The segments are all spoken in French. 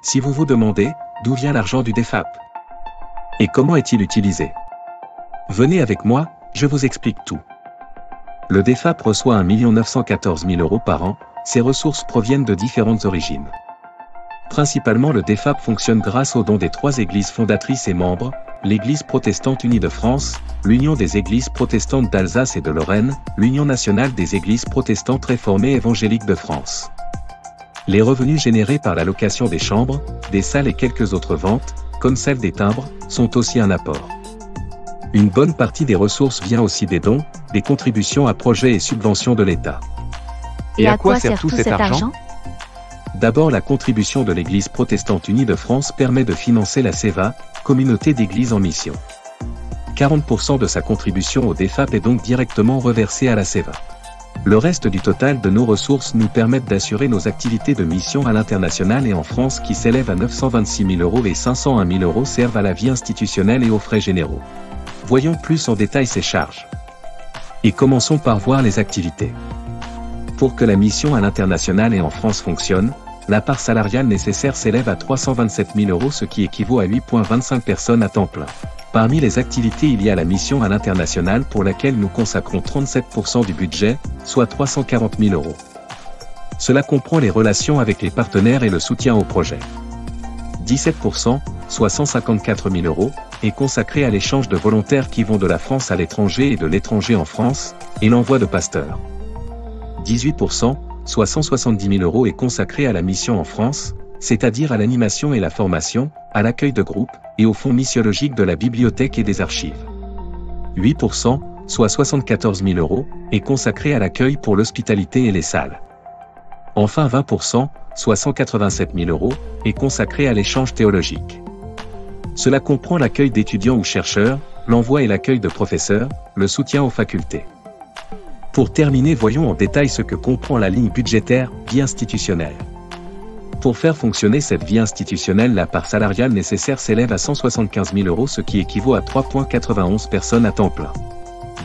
Si vous vous demandez, d'où vient l'argent du DEFAP? Et comment est-il utilisé? Venez avec moi, je vous explique tout. Le DEFAP reçoit 1 914 000 € par an, ses ressources proviennent de différentes origines. Principalement le DEFAP fonctionne grâce aux dons des 3 églises fondatrices et membres, l'Église protestante unie de France, l'Union des églises protestantes d'Alsace et de Lorraine, l'Union nationale des églises protestantes réformées évangéliques de France. Les revenus générés par la location des chambres, des salles et quelques autres ventes, comme celle des timbres, sont aussi un apport. Une bonne partie des ressources vient aussi des dons, des contributions à projets et subventions de l'État. Et à quoi sert tout cet argent? D'abord, la contribution de l'Église protestante unie de France permet de financer la CEVA, Communauté d'églises en mission. 40% de sa contribution au DEFAP est donc directement reversée à la CEVA. Le reste du total de nos ressources nous permettent d'assurer nos activités de mission à l'international et en France qui s'élèvent à 926 000 € et 501 000 € servent à la vie institutionnelle et aux frais généraux. Voyons plus en détail ces charges. Et commençons par voir les activités. Pour que la mission à l'international et en France fonctionne, la part salariale nécessaire s'élève à 327 000 €, ce qui équivaut à 8,25 personnes à temps plein. Parmi les activités, il y a la mission à l'international pour laquelle nous consacrons 37% du budget, soit 340 000 €. Cela comprend les relations avec les partenaires et le soutien au projet. 17%, soit 154 000 €, est consacré à l'échange de volontaires qui vont de la France à l'étranger et de l'étranger en France, et l'envoi de pasteurs. 18%, soit 170 000 € est consacré à la mission en France, c'est-à-dire à l'animation et la formation, à l'accueil de groupes, et au fonds missiologique de la bibliothèque et des archives. 8%, soit 74 000 €, est consacré à l'accueil pour l'hospitalité et les salles. Enfin 20%, soit 187 000 €, est consacré à l'échange théologique. Cela comprend l'accueil d'étudiants ou chercheurs, l'envoi et l'accueil de professeurs, le soutien aux facultés. Pour terminer, voyons en détail ce que comprend la ligne budgétaire « Vie institutionnelle ». Pour faire fonctionner cette vie institutionnelle, la part salariale nécessaire s'élève à 175 000 €, ce qui équivaut à 3,91 personnes à temps plein.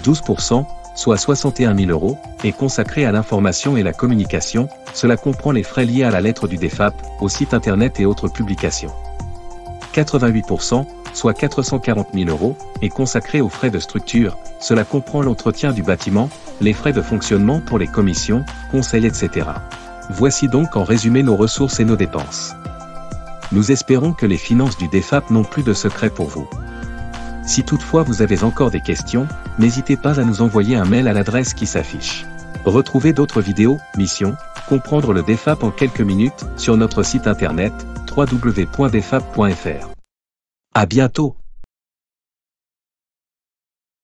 12%, soit 61 000 €, est consacré à l'information et la communication, cela comprend les frais liés à la lettre du DEFAP, au site internet et autres publications. 88%, soit 440 000 €, est consacré aux frais de structure, cela comprend l'entretien du bâtiment, les frais de fonctionnement pour les commissions, conseils, etc. Voici donc en résumé nos ressources et nos dépenses. Nous espérons que les finances du DEFAP n'ont plus de secret pour vous. Si toutefois vous avez encore des questions, n'hésitez pas à nous envoyer un mail à l'adresse qui s'affiche. Retrouvez d'autres vidéos, missions, comprendre le DEFAP en quelques minutes, sur notre site internet, www.defap.fr. À bientôt!